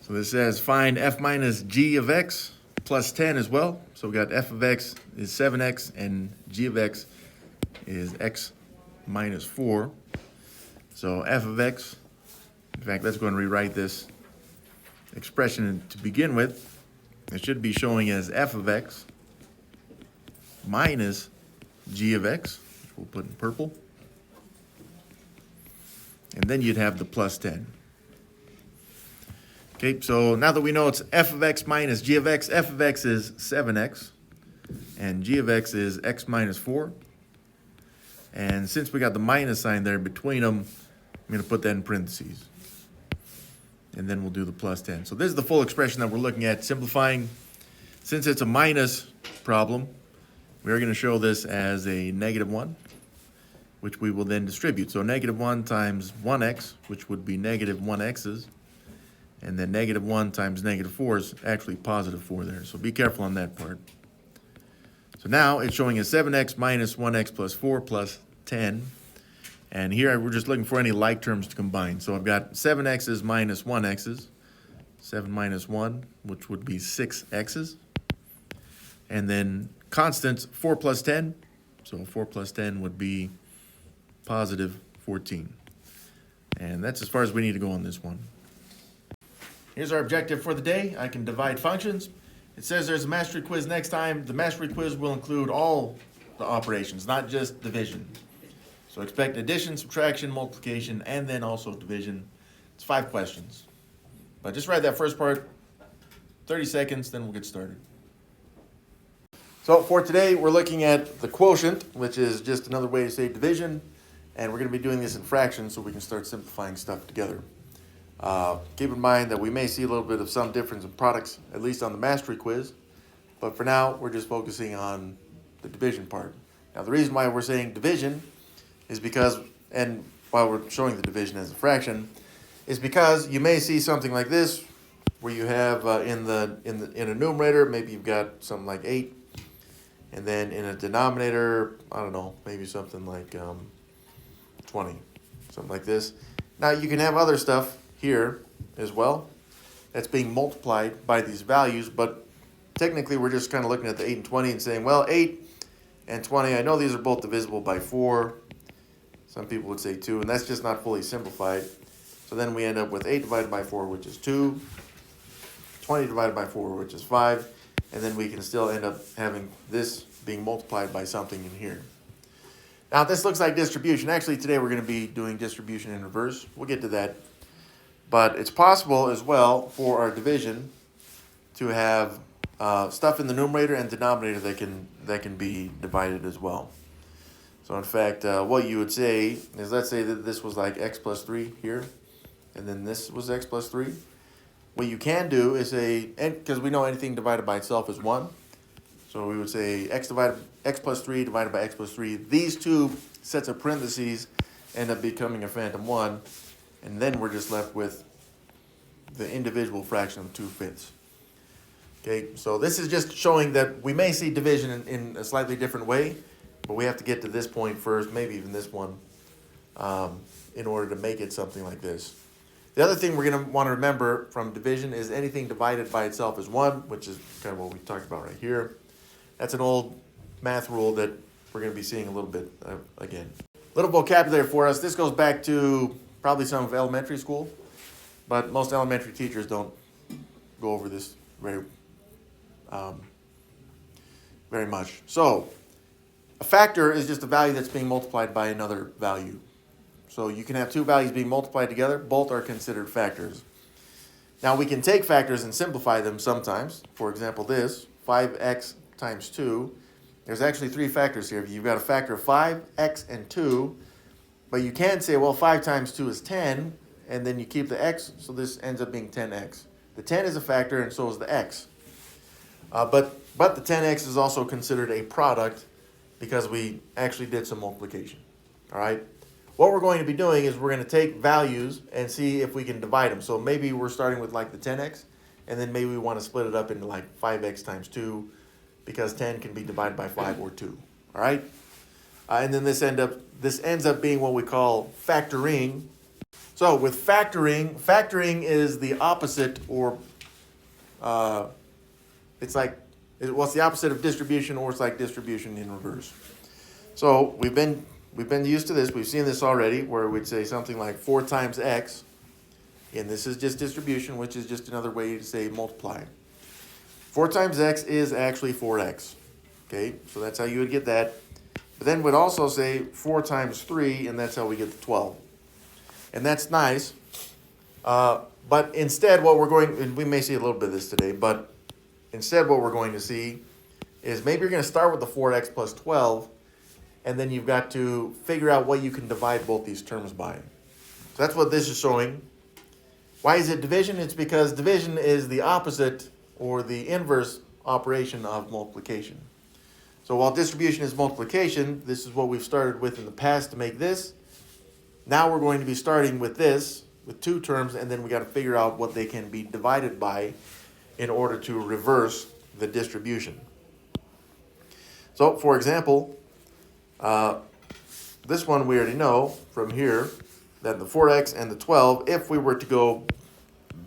So this says find f minus g of x plus 10 as well. So we got f of x is 7x and g of x is x minus 4. So f of x, in fact, let's go and rewrite this expression to begin with. It should be showing as f of x minus g of x, which we'll put in purple. And then you'd have the plus 10. Okay, so now that we know it's f of x minus g of x is 7x, and g of x is x minus 4. And since we got the minus sign there between them, I'm going to put that in parentheses. And then we'll do the plus 10. So this is the full expression that we're looking at, simplifying. Since it's a minus problem, we are going to show this as a negative 1, which we will then distribute. So negative 1 times 1x, which would be negative 1x's. And then negative 1 times negative 4 is actually positive 4 there. So be careful on that part. So now it's showing as 7x minus 1x plus 4 plus 10. And here we're just looking for any like terms to combine. So I've got 7x's minus 1x's. 7 minus 1, which would be 6x's. And then constants, 4 plus 10. So 4 plus 10 would be positive 14. And that's as far as we need to go on this one. Here's our objective for the day. I can divide functions. It says there's a mastery quiz next time. The mastery quiz will include all the operations, not just division. So expect addition, subtraction, multiplication, and then also division. It's 5 questions. But just write that first part, 30 seconds, then we'll get started. So for today, we're looking at the quotient, which is just another way to say division. And we're going to be doing this in fractions so we can start simplifying stuff together. Keep in mind that we may see a little bit of some difference in products, at least on the mastery quiz. But for now, we're just focusing on the division part. Now, the reason why we're saying division is because, and while we're showing the division as a fraction, is because you may see something like this, where you have in a numerator, maybe you've got something like 8, and then in a denominator, I don't know, maybe something like 20, something like this. Now, you can have other stuff here as well that's being multiplied by these values, but technically we're just kind of looking at the 8 and 20 and saying, well, 8 and 20, I know these are both divisible by 4. Some people would say 2, and that's just not fully simplified. So then we end up with 8 divided by 4, which is 2, 20 divided by 4, which is 5, and then we can still end up having this being multiplied by something in here. Now, this looks like distribution. Actually, today we're going to be doing distribution in reverse. We'll get to that. But it's possible as well for our division to have stuff in the numerator and denominator that can be divided as well. So in fact, what you would say is, let's say that this was like x plus 3 here, and then this was x plus 3. What you can do is say, and because we know anything divided by itself is 1, so we would say x plus 3 divided by x plus 3. These two sets of parentheses end up becoming a phantom 1. And then we're just left with the individual fraction of 2/5. Okay, so this is just showing that we may see division in a slightly different way, but we have to get to this point first, maybe even this one, in order to make it something like this. The other thing we're going to want to remember from division is anything divided by itself is 1, which is kind of what we talked about right here. That's an old math rule that we're going to be seeing a little bit again. Little vocabulary for us. This goes back to probably some of elementary school, but most elementary teachers don't go over this very much. So a factor is just a value that's being multiplied by another value. So you can have two values being multiplied together. Both are considered factors. Now we can take factors and simplify them sometimes. For example, this, 5x times 2. There's actually 3 factors here. You've got a factor of 5, x, and 2. But you can say, well, 5 times 2 is 10, and then you keep the x, so this ends up being 10x. The 10 is a factor, and so is the x. But the 10x is also considered a product because we actually did some multiplication. All right? What we're going to be doing is we're going to take values and see if we can divide them. So maybe we're starting with like the 10x, and then maybe we want to split it up into like 5x times 2, because 10 can be divided by 5 or 2. All right? And then this ends up being what we call factoring. So with factoring is the opposite, or it's like, well, it's the opposite of distribution, or it's like distribution in reverse. So we've been used to this. We've seen this already, where we'd say something like 4 times x, and this is just distribution, which is just another way to say multiply. 4 times x is actually 4x. Okay, so that's how you would get that. But then we'd also say 4 times 3, and that's how we get the 12. And that's nice. But instead, what we're going, and we may see a little bit of this today, but instead what we're going to see is maybe you're going to start with the 4x plus 12, and then you've got to figure out what you can divide both these terms by. So that's what this is showing. Why is it division? It's because division is the opposite or the inverse operation of multiplication. So while distribution is multiplication, this is what we've started with in the past to make this. Now we're going to be starting with this, with 2 terms, and then we got to figure out what they can be divided by in order to reverse the distribution. So, for example, this one we already know from here that the 4x and the 12, if we were to go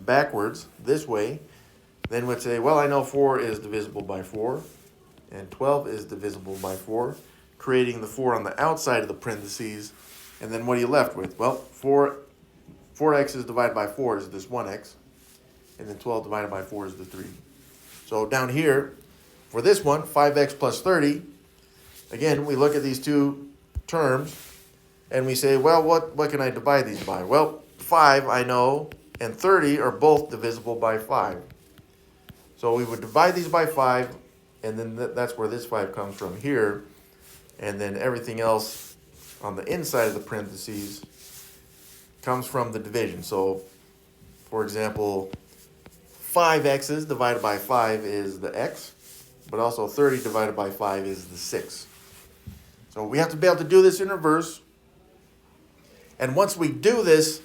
backwards this way, then we'd say, well, I know 4 is divisible by 4, and 12 is divisible by 4, creating the 4 on the outside of the parentheses. And then what are you left with? Well, 4x is divided by 4 is this 1x, and then 12 divided by 4 is the 3. So down here, for this one, 5x plus 30, again, we look at these 2 terms, and we say, well, what can I divide these by? Well, 5 I know, and 30 are both divisible by 5. So we would divide these by 5, and then that's where this 5 comes from here, and then everything else on the inside of the parentheses comes from the division. So, for example, 5x's divided by 5 is the x, but also 30 divided by 5 is the 6. So we have to be able to do this in reverse. And once we do this,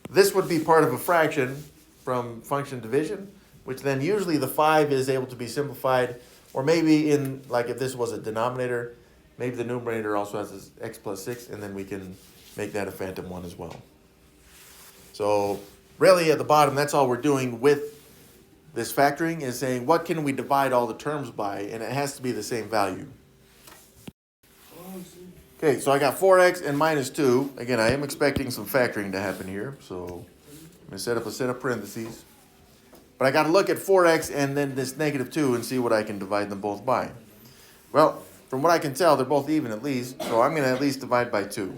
this would be part of a fraction from function division, which then usually the 5 is able to be simplified, or maybe in, like if this was a denominator, maybe the numerator also has this x plus 6, and then we can make that a phantom 1 as well. So really at the bottom, that's all we're doing with this factoring, is saying what can we divide all the terms by, and it has to be the same value. Okay, so I got 4x and minus 2. Again, I am expecting some factoring to happen here, so I'm going to set up a set of parentheses. But I got to look at 4x and then this negative 2 and see what I can divide them both by. Well, from what I can tell, they're both even at least, so I'm going to at least divide by 2.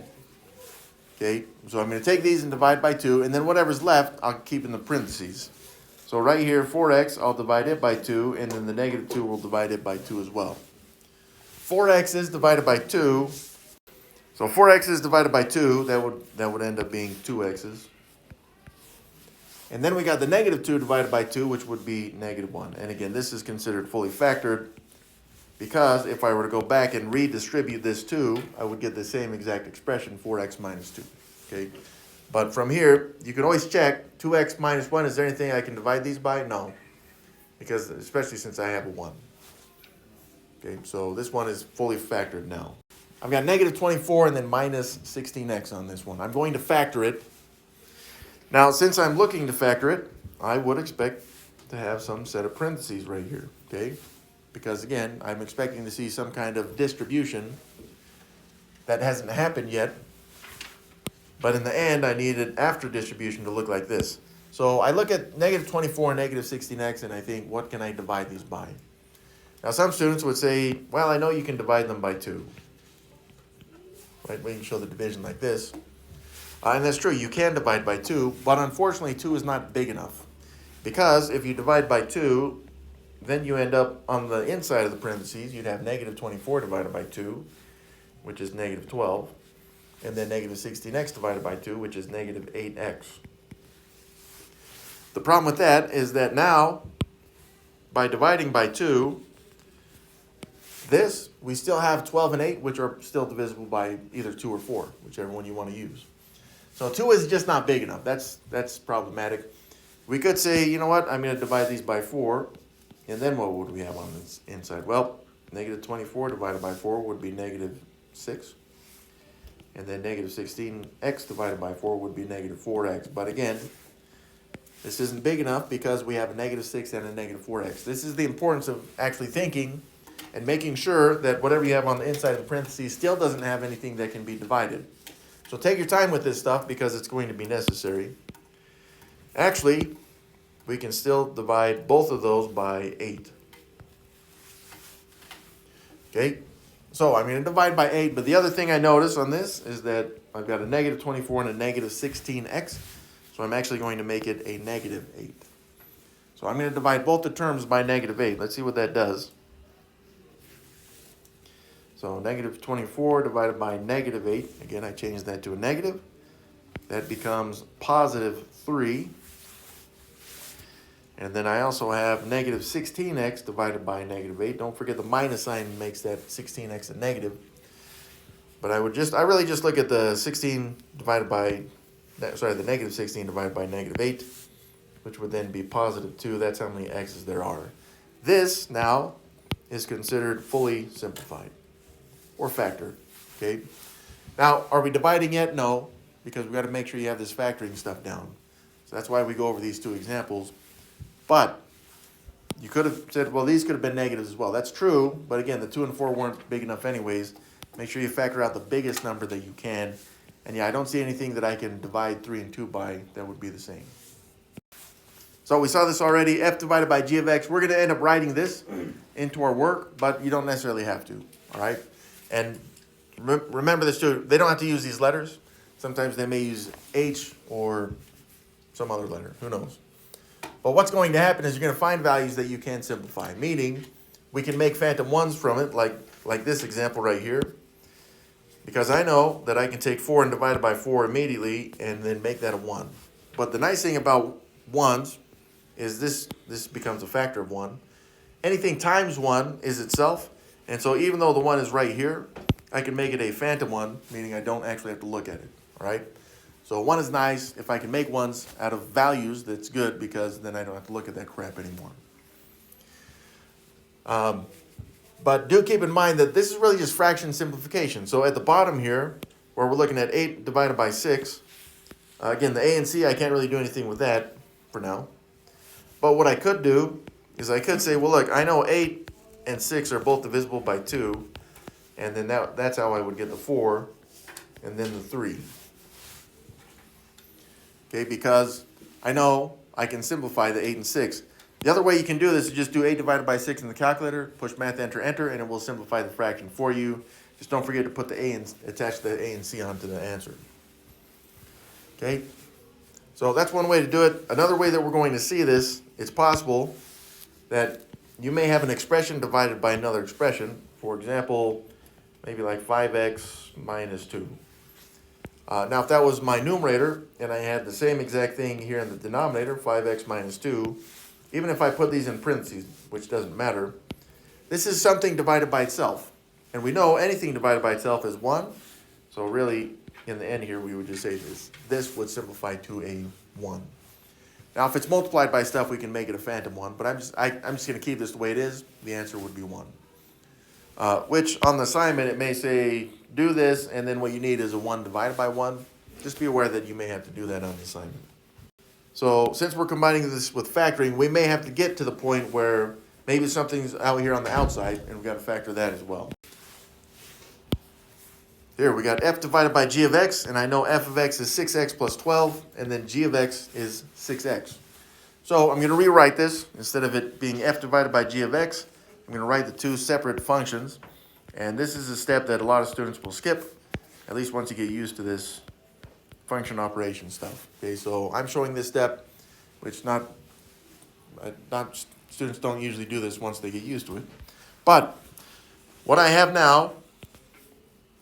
Okay, so I'm going to take these and divide by 2, and then whatever's left, I'll keep in the parentheses. So right here, 4x, I'll divide it by 2, and then the negative 2 will divide it by 2 as well. 4x is divided by 2. So 4x is divided by 2, that would end up being 2x's. And then we got the negative 2 divided by 2, which would be negative 1. And again, this is considered fully factored, because if I were to go back and redistribute this 2, I would get the same exact expression, 4x minus 2. Okay? But from here, you can always check, 2x minus 1, is there anything I can divide these by? No. Because, especially since I have a 1. Okay, so this one is fully factored now. I've got negative 24 and then minus 16x on this one. I'm going to factor it. Now, since I'm looking to factor it, I would expect to have some set of parentheses right here, okay? Because again, I'm expecting to see some kind of distribution that hasn't happened yet. But in the end, I need it after distribution to look like this. So I look at negative 24 and negative 16x, and I think, what can I divide these by? Now, some students would say, well, I know you can divide them by 2. Right? We can show the division like this. And that's true, you can divide by 2, but unfortunately 2 is not big enough. Because if you divide by 2, then you end up on the inside of the parentheses, you'd have negative 24 divided by 2, which is negative 12. And then negative 16x divided by 2, which is negative 8x. The problem with that is that now, by dividing by 2, this, we still have 12 and 8, which are still divisible by either 2 or 4, whichever one you want to use. So 2 is just not big enough. That's problematic. We could say, you know what, I'm going to divide these by 4, and then what would we have on this inside? Well, negative 24 divided by 4 would be negative 6. And then negative 16x divided by 4 would be negative 4x. But again, this isn't big enough because we have a negative 6 and a negative 4x. This is the importance of actually thinking and making sure that whatever you have on the inside of the parentheses still doesn't have anything that can be divided. So take your time with this stuff because it's going to be necessary. Actually, we can still divide both of those by 8. Okay, so I'm going to divide by 8, but the other thing I notice on this is that I've got a negative 24 and a negative 16x, so I'm actually going to make it a negative 8. So I'm going to divide both the terms by negative 8. Let's see what that does. So negative 24 divided by negative 8, again I changed that to a negative. That becomes positive 3. And then I also have negative 16x divided by negative 8. Don't forget the minus sign makes that 16x a negative. But I really just look at the 16 divided by, the negative 16 divided by negative 8, which would then be positive 2. That's how many x's there are. This now is considered fully simplified or factored. Okay. Now, are we dividing yet? No, because we've got to make sure you have this factoring stuff down. So that's why we go over these two examples. But you could have said, well, these could have been negatives as well. That's true, but again, the 2 and 4 weren't big enough anyways. Make sure you factor out the biggest number that you can. And yeah, I don't see anything that I can divide 3 and 2 by that would be the same. So we saw this already, f divided by g of x. We're going to end up writing this into our work, but you don't necessarily have to, all right? And remember this too, they don't have to use these letters. Sometimes they may use H or some other letter, who knows? But what's going to happen is you're going to find values that you can simplify, meaning we can make phantom ones from it, like this example right here, because I know that I can take 4 and divide it by 4 immediately and then make that a 1. But the nice thing about ones is this becomes a factor of 1. Anything times 1 is itself, and so even though the 1 is right here, I can make it a phantom 1, meaning I don't actually have to look at it, all right? So 1 is nice. If I can make ones out of values, that's good because then I don't have to look at that crap anymore. But do keep in mind that this is really just fraction simplification. So at the bottom here, where we're looking at 8 divided by 6, again, the a and c, I can't really do anything with that for now. But what I could do is I could say, well, look, I know 8 and 6 are both divisible by 2, and then that's how I would get the 4, and then the 3. Okay, because I know I can simplify the 8 and 6. The other way you can do this is just do 8 divided by 6 in the calculator, push math, enter, enter, and it will simplify the fraction for you. Just don't forget to put the a and attach the a and c onto the answer. Okay, so that's one way to do it. Another way that we're going to see this, it's possible that you may have an expression divided by another expression. For example, maybe like 5x minus 2. Now, if that was my numerator, and I had the same exact thing here in the denominator, 5x minus 2, even if I put these in parentheses, which doesn't matter, this is something divided by itself. And we know anything divided by itself is 1. So really, in the end here, we would just say this would simplify to a 1. Now, if it's multiplied by stuff, we can make it a phantom 1. But I'm just going to keep this the way it is. The answer would be 1. Which on the assignment, it may say, do this, and then what you need is a 1 divided by 1. Just be aware that you may have to do that on the assignment. So since we're combining this with factoring, we may have to get to the point where maybe something's out here on the outside, and we've got to factor that as well. Here, we got f divided by g of x, and I know f of x is 6x plus 12, and then g of x is 6x. So I'm going to rewrite this. Instead of it being f divided by g of x, I'm going to write the two separate functions. And this is a step that a lot of students will skip, at least once you get used to this function operation stuff. Okay, so I'm showing this step, which not students don't usually do this once they get used to it. But what I have now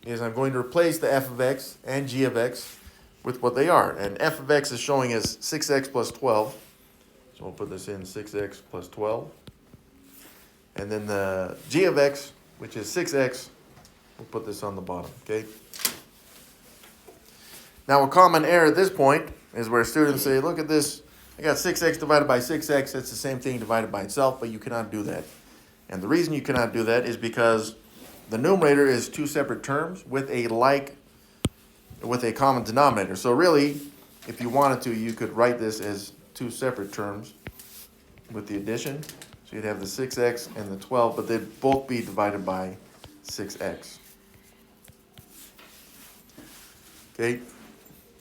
is I'm going to replace the f of x and g of x with what they are. And f of x is showing as 6x plus 12. So we'll put this in 6x plus 12. And then the g of x, which is 6x, we'll put this on the bottom, okay? Now, a common error at this point is where students say, look at this, I got 6x divided by 6x, that's the same thing divided by itself, but you cannot do that. And the reason you cannot do that is because the numerator is two separate terms with a like with a common denominator. So really, if you wanted to, you could write this as two separate terms with the addition. So you'd have the 6x and the 12, but they'd both be divided by 6x. Okay,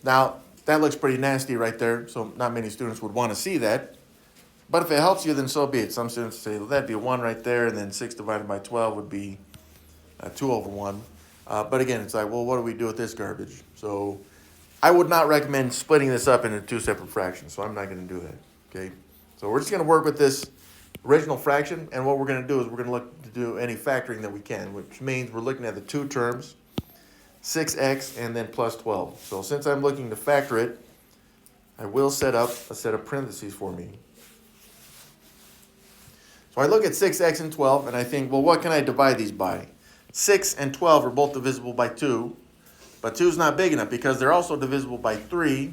now that looks pretty nasty right there, so not many students would want to see that. But if it helps you, then so be it. Some students say, well, that'd be a 1 right there, and then 6 divided by 12 would be 2 over 1. But again, it's like, well, what do we do with this garbage? So I would not recommend splitting this up into two separate fractions, so I'm not going to do that, okay? So we're just going to work with this original fraction, and what we're going to do is we're going to look to do any factoring that we can, which means we're looking at the two terms, 6x and then plus 12. So since I'm looking to factor it, I will set up a set of parentheses for me. So I look at 6x and 12, and I think, well, what can I divide these by? 6 and 12 are both divisible by 2, but 2 is not big enough because they're also divisible by 3,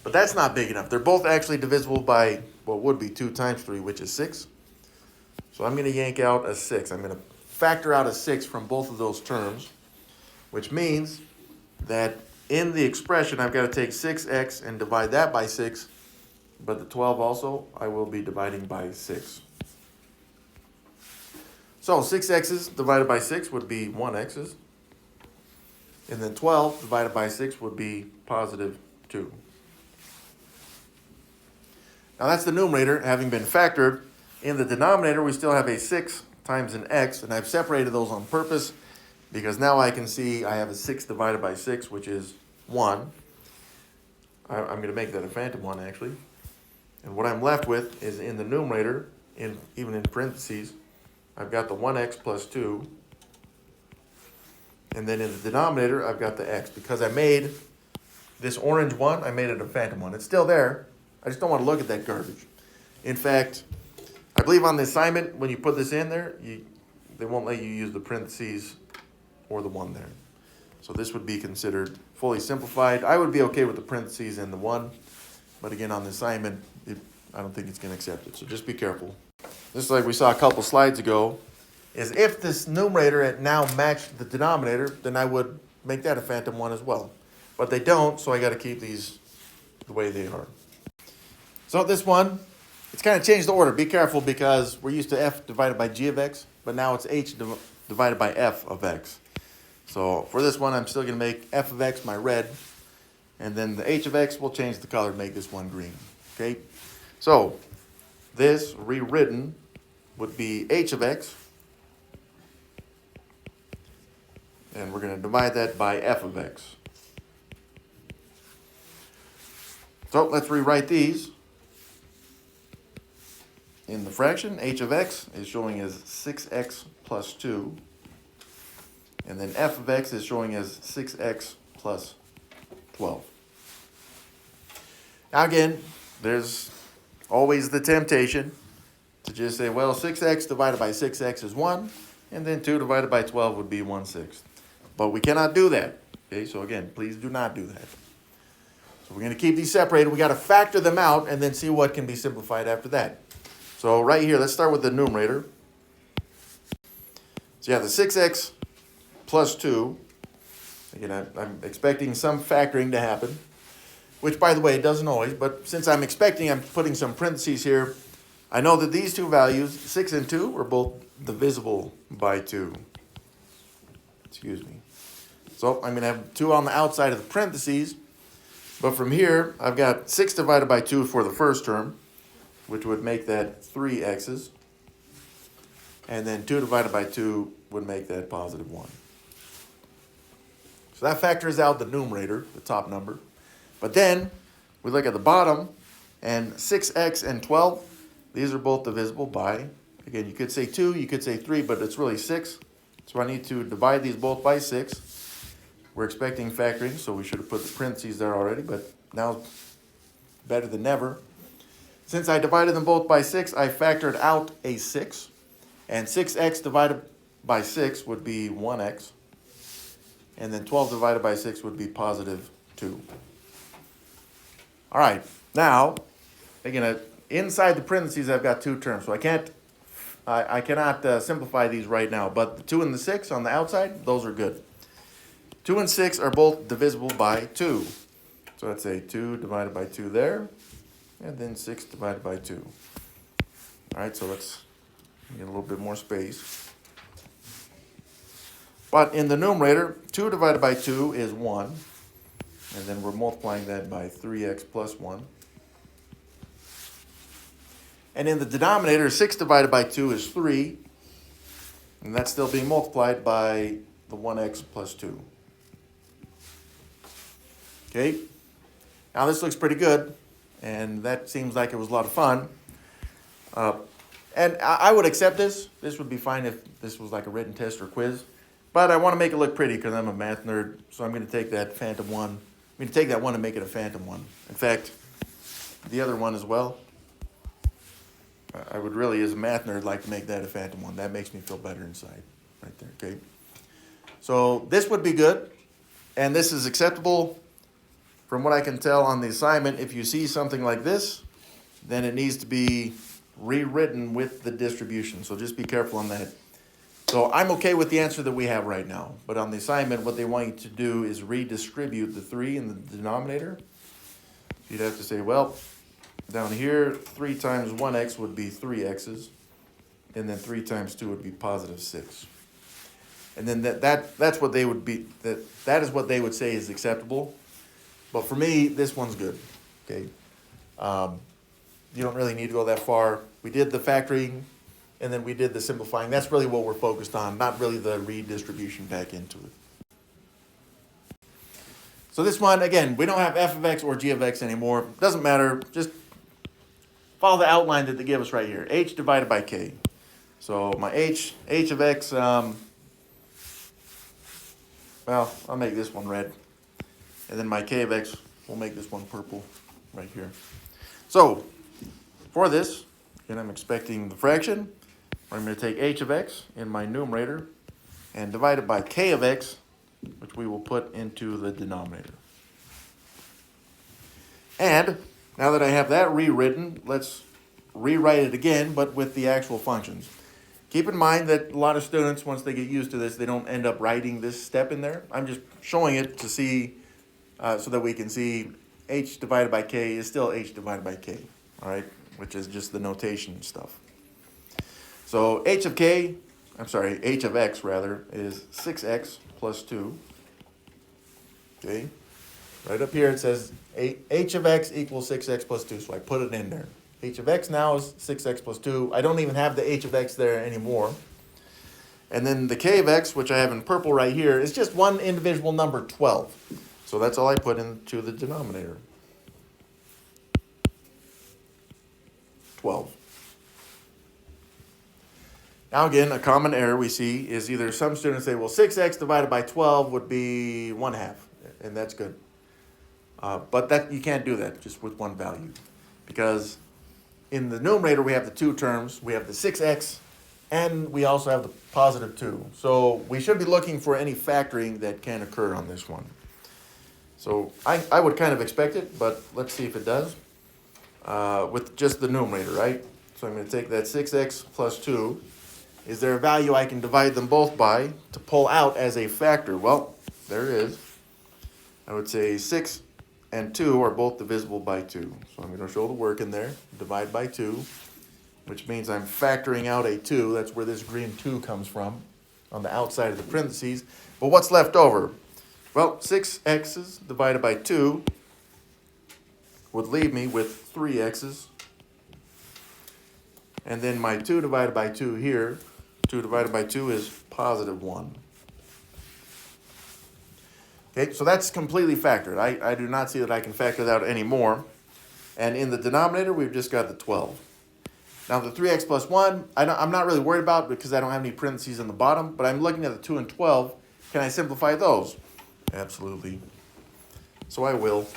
but that's not big enough. They're both actually divisible by what would be 2 times 3, which is 6. So I'm going to yank out a 6. I'm going to factor out a 6 from both of those terms, which means that in the expression, I've got to take 6x and divide that by 6, but the 12 also, I will be dividing by 6. So 6x's divided by 6 would be 1x's. And then 12 divided by 6 would be positive 2. Now that's the numerator having been factored. In the denominator, we still have a 6 times an x, and I've separated those on purpose because now I can see I have a 6 divided by 6, which is 1. I'm going to make that a phantom 1, actually. And what I'm left with is in the numerator, even in parentheses, I've got the 1x plus 2. And then in the denominator, I've got the x. Because I made this orange 1, I made it a phantom 1. It's still there. I just don't want to look at that garbage. In fact, I believe on the assignment, when you put this in there, they won't let you use the parentheses or the 1 there. So this would be considered fully simplified. I would be okay with the parentheses and the 1. But again, on the assignment, I don't think it's going to accept it. So just be careful. Just like we saw a couple slides ago, is if this numerator had now matched the denominator, then I would make that a phantom 1 as well. But they don't, so I got to keep these the way they are. So this one, it's kind of changed the order. Be careful because we're used to f divided by g of x, but now it's h divided by f of x. So for this one, I'm still going to make f of x my red, and then the h of x will change the color to make this one green. Okay, so this rewritten would be h of x, and we're going to divide that by f of x. So let's rewrite these. In the fraction, h of x is showing as 6x plus 2, and then f of x is showing as 6x plus 12. Now again, there's always the temptation to just say, well, 6x divided by 6x is 1, and then 2 divided by 12 would be 1/6. But we cannot do that. Okay, so again, please do not do that. So we're going to keep these separated. We got to factor them out and then see what can be simplified after that. So right here, let's start with the numerator. So you have the 6x plus 2. Again, I'm expecting some factoring to happen, which, by the way, it doesn't always. But since I'm expecting, I'm putting some parentheses here. I know that these two values, 6 and 2, are both divisible by 2. Excuse me. So I'm going to have 2 on the outside of the parentheses. But from here, I've got 6 divided by 2 for the first term, which would make that 3x's. And then 2 divided by 2 would make that positive 1. So that factors out the numerator, the top number. But then we look at the bottom, and 6x and 12, these are both divisible by, again, you could say 2, you could say 3, but it's really 6. So I need to divide these both by 6. We're expecting factoring, so we should have put the parentheses there already, but now better than never. Since I divided them both by 6, I factored out a 6. And 6x divided by 6 would be 1x. And then 12 divided by 6 would be positive 2. All right, now, again, inside the parentheses, I've got 2 terms. So I cannot simplify these right now. But the 2 and the 6 on the outside, those are good. 2 and 6 are both divisible by 2. So let's say 2 divided by 2 there, and then 6 divided by 2. All right, so let's get a little bit more space. But in the numerator, 2 divided by 2 is 1. And then we're multiplying that by 3x plus 1. And in the denominator, 6 divided by 2 is 3. And that's still being multiplied by the 1x plus 2. Okay? Now this looks pretty good. And that seems like it was a lot of fun. And I would accept this. This would be fine if this was like a written test or quiz. But I want to make it look pretty because I'm a math nerd. So I'm going to take that phantom 1. I'm going to take that 1 and make it a phantom 1. In fact, the other one as well. I would really, as a math nerd, like to make that a phantom 1. That makes me feel better inside. Right there, okay? So this would be good. And this is acceptable from what I can tell on the assignment. If you see something like this, then it needs to be rewritten with the distribution. So just be careful on that. So I'm okay with the answer that we have right now. But on the assignment, what they want you to do is redistribute the 3 in the denominator. So you'd have to say, well, down here, 3 times 1x would be 3x's. And then 3 times 2 would be positive 6. And then that's what they would be, that is what they would say is acceptable. But for me, this one's good, okay? You don't really need to go that far. We did the factoring, and then we did the simplifying. That's really what we're focused on, not really the redistribution back into it. So this one, again, we don't have f of x or g of x anymore. Doesn't matter. Just follow the outline that they give us right here. H divided by k. So my h of x, well, I'll make this one red. And then my k of x, we'll make this one purple right here. So for this, and I'm expecting the fraction, I'm going to take h of x in my numerator and divide it by k of x, which we will put into the denominator. And now that I have that rewritten, let's rewrite it again, but with the actual functions. Keep in mind that a lot of students, once they get used to this, they don't end up writing this step in there. I'm just showing it to see, so that we can see h divided by k is still h divided by k, all right, which is just the notation stuff. So h of x rather, is 6x plus 2, okay? Right up here it says h of x equals 6x plus 2, so I put it in there. H of x now is 6x plus 2. I don't even have the h of x there anymore. And then the k of x, which I have in purple right here, is just one individual number, 12. So that's all I put into the denominator. 12. Now again, a common error we see is either some students say, well, 6x divided by 12 would be 1/2, and that's good. But that you can't do that just with one value, because in the numerator we have the two terms. We have the 6x, and we also have the positive 2. So we should be looking for any factoring that can occur on this one. So I would kind of expect it, but let's see if it does. With just the numerator, right? So I'm going to take that 6x plus 2. Is there a value I can divide them both by to pull out as a factor? Well, there is. I would say 6 and 2 are both divisible by 2. So I'm going to show the work in there. Divide by 2, which means I'm factoring out a 2. That's where this green 2 comes from, on the outside of the parentheses. But what's left over? Well, 6x's divided by 2 would leave me with 3x's. And then my 2 divided by 2 here, 2 divided by 2 is positive 1. Okay, so that's completely factored. I do not see that I can factor that out anymore. And in the denominator, we've just got the 12. Now the 3x plus 1, I'm not really worried about because I don't have any parentheses in the bottom, but I'm looking at the 2 and 12. Can I simplify those? Absolutely. So I will.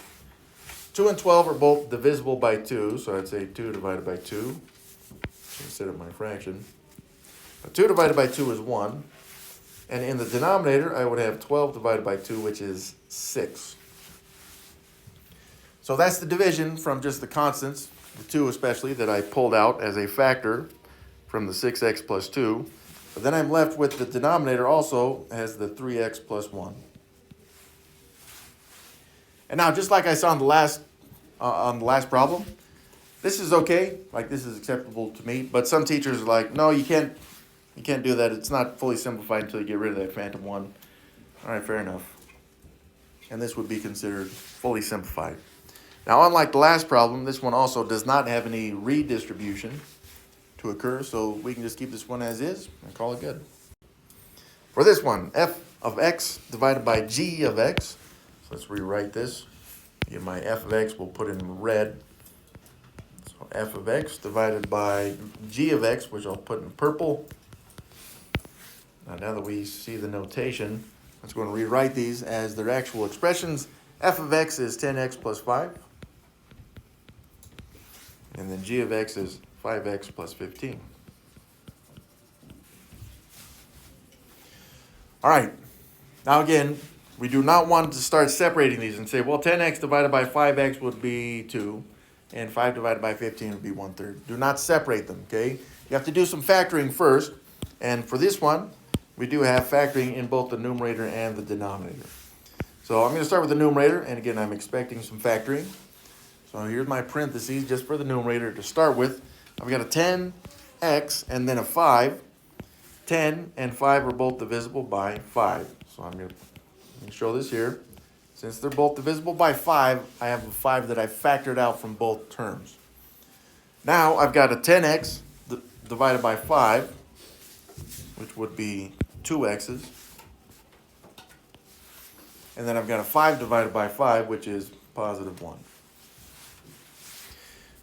2 and 12 are both divisible by 2, so I'd say 2 divided by 2 instead of my fraction. 2 divided by 2 is 1. And in the denominator, I would have 12 divided by 2, which is 6. So that's the division from just the constants, the 2 especially, that I pulled out as a factor from the 6x plus 2. But then I'm left with the denominator also as the 3x plus 1. And now, just like I saw on the last problem, this is okay. Like, this is acceptable to me. But some teachers are like, no, you can't do that. It's not fully simplified until you get rid of that phantom 1. All right, fair enough. And this would be considered fully simplified. Now, unlike the last problem, this one also does not have any redistribution to occur, so we can just keep this one as is and call it good. For this one, f of x divided by g of x. So let's rewrite this. Get my f of x, we'll put it in red. So f of x divided by g of x, which I'll put in purple. Now that we see the notation, let's go and rewrite these as their actual expressions. F of x is 10x plus 5. And then g of x is 5x plus 15. All right. Now again, we do not want to start separating these and say, well, 10x divided by 5x would be 2, and 5 divided by 15 would be 1/3. Do not separate them, okay? You have to do some factoring first. And for this one, we do have factoring in both the numerator and the denominator. So I'm going to start with the numerator, and again, I'm expecting some factoring. So here's my parentheses just for the numerator to start with. I've got a 10x and then a 5. 10 and 5 are both divisible by 5. So I'm going to show this here. Since they're both divisible by 5, I have a 5 that I factored out from both terms. Now I've got a 10x divided by 5, which would be 2x's. And then I've got a 5 divided by 5, which is positive 1.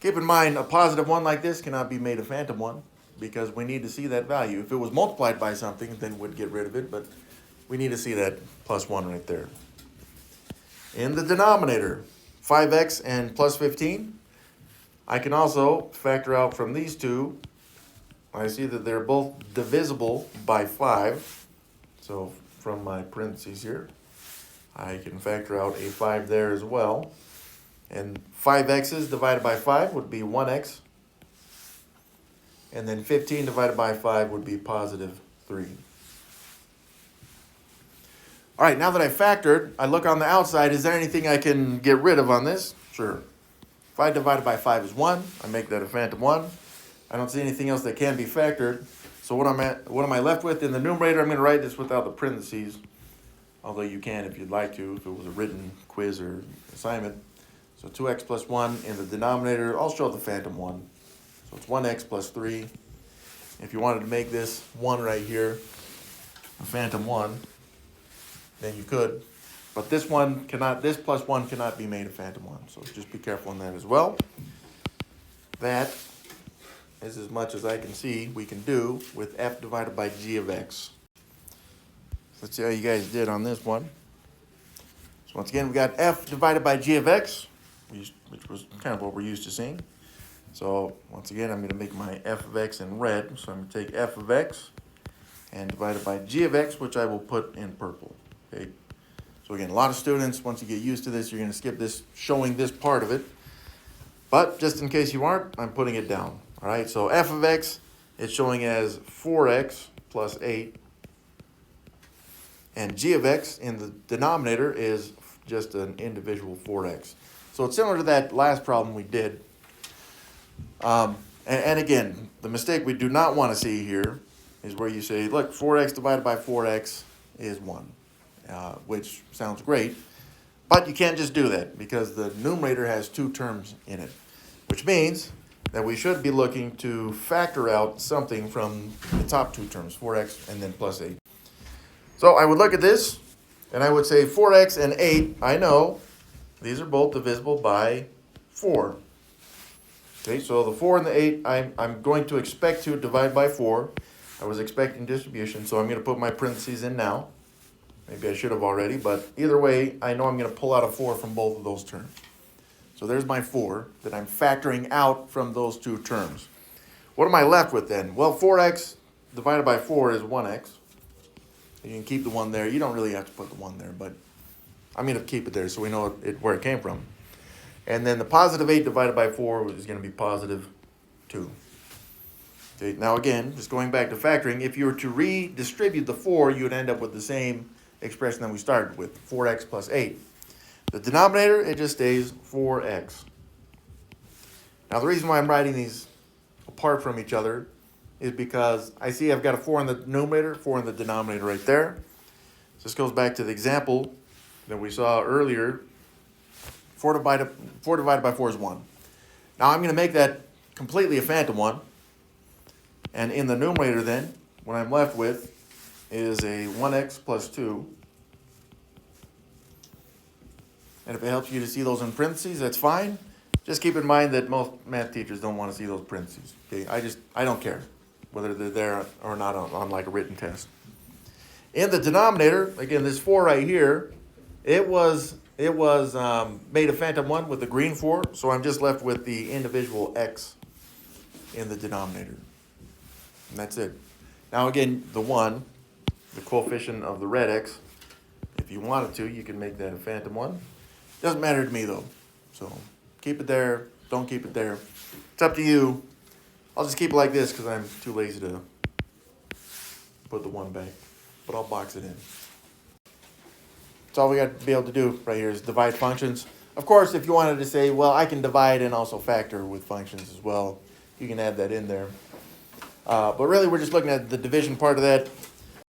Keep in mind, a positive 1 like this cannot be made a phantom 1 because we need to see that value. If it was multiplied by something, then we'd get rid of it, but we need to see that plus 1 right there. In the denominator, 5x and plus 15, I can also factor out from these two. I see that they're both divisible by 5. So from my parentheses here, I can factor out a 5 there as well. And 5x's divided by 5 would be 1x. And then 15 divided by 5 would be positive 3. All right, now that I've factored, I look on the outside. Is there anything I can get rid of on this? Sure. 5 divided by 5 is 1. I make that a phantom 1. I don't see anything else that can be factored. So what am I left with? In the numerator, I'm going to write this without the parentheses. Although you can if you'd like to, if it was a written quiz or assignment. So 2x plus 1 in the denominator. I'll show the phantom 1. So it's 1x plus 3. If you wanted to make this 1 right here, a phantom 1, then you could. But this plus 1 cannot be made a phantom 1. So just be careful on that as well. That is as much as I can see we can do with f divided by g of x. Let's see how you guys did on this one. So once again, we got f divided by g of x, which was kind of what we're used to seeing. So once again, I'm going to make my f of x in red. So I'm going to take f of x and divide it by g of x, which I will put in purple. Okay. So again, a lot of students, once you get used to this, you're going to skip this, showing this part of it. But just in case you aren't, I'm putting it down. All right, so f of x is showing as 4x plus 8. And g of x in the denominator is just an individual 4x. So it's similar to that last problem we did. And again, the mistake we do not want to see here is where you say, look, 4x divided by 4x is 1, which sounds great. But you can't just do that because the numerator has 2 terms in it, which means that we should be looking to factor out something from the top 2 terms, 4x and then plus 8. So I would look at this, and I would say 4x and 8, I know these are both divisible by 4. Okay, so the 4 and the 8, I'm going to expect to divide by 4. I was expecting distribution, so I'm going to put my parentheses in now. Maybe I should have already, but either way, I know I'm going to pull out a 4 from both of those terms. So there's my 4 that I'm factoring out from those 2 terms. What am I left with then? Well, 4x divided by 4 is 1x. You can keep the 1 there. You don't really have to put the 1 there, but I'm going to keep it there so we know where it came from. And then the positive 8 divided by 4 is going to be positive 2. Okay, now again, just going back to factoring, if you were to redistribute the 4, you would end up with the same expression that we started with, 4x plus 8. The denominator, it just stays 4x. Now the reason why I'm writing these apart from each other is because I see I've got a 4 in the numerator, 4 in the denominator right there. So this goes back to the example that we saw earlier. 4 divided by 4 is 1. Now I'm going to make that completely a phantom 1. And in the numerator then, what I'm left with is a 1x plus 2. And if it helps you to see those in parentheses, that's fine. Just keep in mind that most math teachers don't want to see those parentheses. Okay, I don't care whether they're there or not on like a written test. In the denominator, again, this 4 right here, it was made a phantom 1 with the green 4, so I'm just left with the individual x in the denominator. And that's it. Now again, the 1, the coefficient of the red x, if you wanted to, you can make that a phantom 1. Doesn't matter to me though. So keep it there, don't keep it there. It's up to you. I'll just keep it like this because I'm too lazy to put the 1 back. But I'll box it in. That's all we got to be able to do right here is divide functions. Of course, if you wanted to say, well, I can divide and also factor with functions as well, you can add that in there. But really, we're just looking at the division part of that.